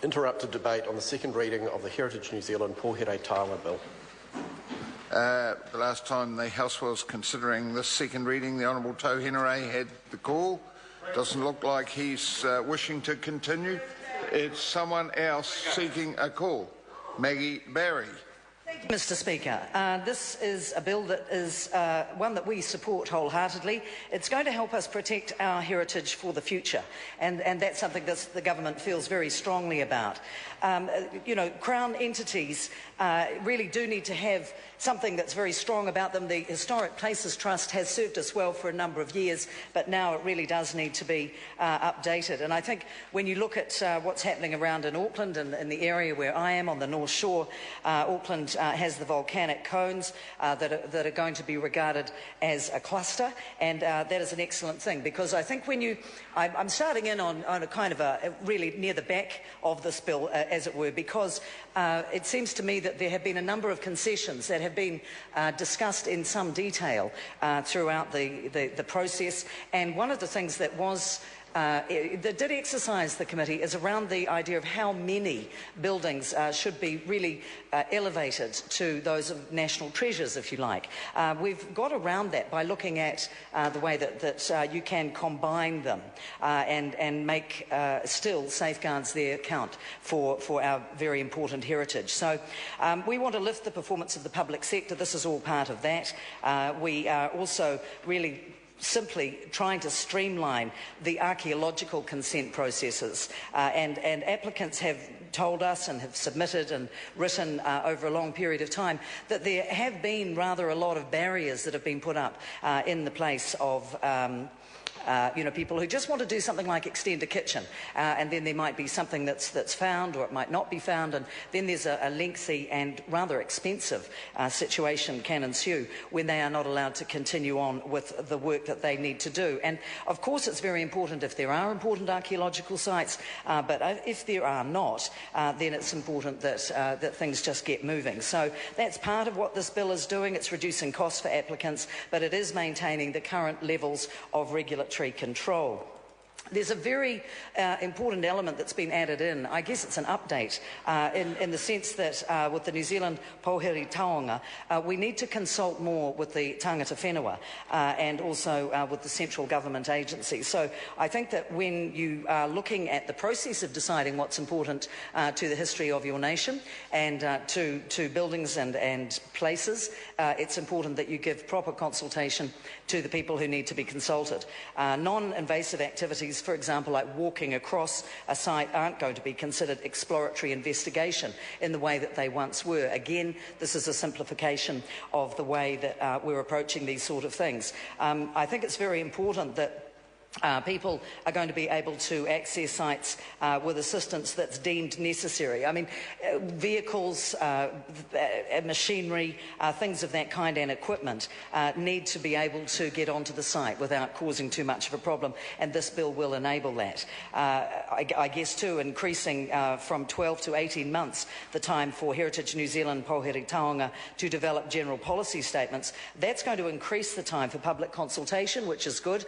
interrupted debate on the second reading of the Heritage New Zealand Pouhere Taonga Bill. The last time the House was considering this second reading, the Honourable Pouhere had the call. Doesn't look like he's wishing to continue. It's someone else seeking a call. Maggie Barry. Thank you, Mr. Speaker. This is a bill that is one that we support wholeheartedly. It's going to help us protect our heritage for the future, and that's something that the government feels very strongly about. You know, Crown entities really do need to have something that's very strong about them. The Historic Places Trust has served us well for a number of years, but now it really does need to be updated. And I think when you look at what's happening around in Auckland and in the area where I am on the North Shore, Auckland has the volcanic cones that are going to be regarded as a cluster, and that is an excellent thing, because I think when I'm starting in on a kind of a really near the back of this bill, as it were, because it seems to me that there have been a number of concessions that have been discussed in some detail throughout the process, and one of the things that was that did exercise the committee is around the idea of how many buildings should be really elevated to those of national treasures, if you like. We've got around that by looking at the way that you can combine them and make still safeguards there count for our very important heritage. So we want to lift the performance of the public sector. This is all part of that. We are also really simply trying to streamline the archaeological consent processes, and applicants have told us and have submitted and written over a long period of time that there have been rather a lot of barriers that have been put up in the place of you know, people who just want to do something like extend a kitchen, and then there might be something that's found, or it might not be found, and then there's a lengthy and rather expensive situation can ensue when they are not allowed to continue on with the work that they need to do. And of course it's very important if there are important archaeological sites, but if there are not, then it's important that things just get moving. So that's part of what this bill is doing. It's reducing costs for applicants, but it is maintaining the current levels of regulatory control. There's a very important element that's been added in. I guess it's an update in the sense that with the New Zealand Pouhere Taonga, we need to consult more with the tangata whenua and also with the central government agencies. So I think that when you are looking at the process of deciding what's important to the history of your nation and to buildings and places, it's important that you give proper consultation to the people who need to be consulted. Non-invasive activities, for example, like walking across a site, aren't going to be considered exploratory investigation in the way that they once were. Again, this is a simplification of the way that we're approaching these sort of things. I think it's very important that people are going to be able to access sites with assistance that's deemed necessary. I mean, vehicles, machinery, things of that kind and equipment need to be able to get onto the site without causing too much of a problem, and this bill will enable that. I guess too, increasing from 12 to 18 months the time for Heritage New Zealand Pouhere Taonga to develop general policy statements. That's going to increase the time for public consultation, which is good.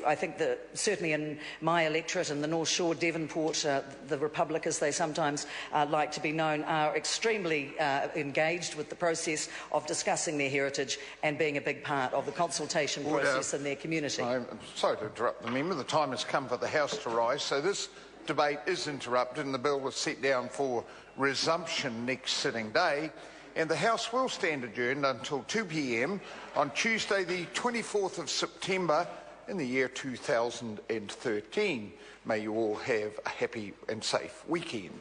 I think that certainly in my electorate in the North Shore, Devonport, the Republic as they sometimes like to be known, are extremely engaged with the process of discussing their heritage and being a big part of the consultation process in their community. I'm sorry to interrupt the member. The time has come for the House to rise, so this debate is interrupted and the bill was set down for resumption next sitting day. And the House will stand adjourned until 2 p.m. on Tuesday the 24th of September in the year 2013. May you all have a happy and safe weekend.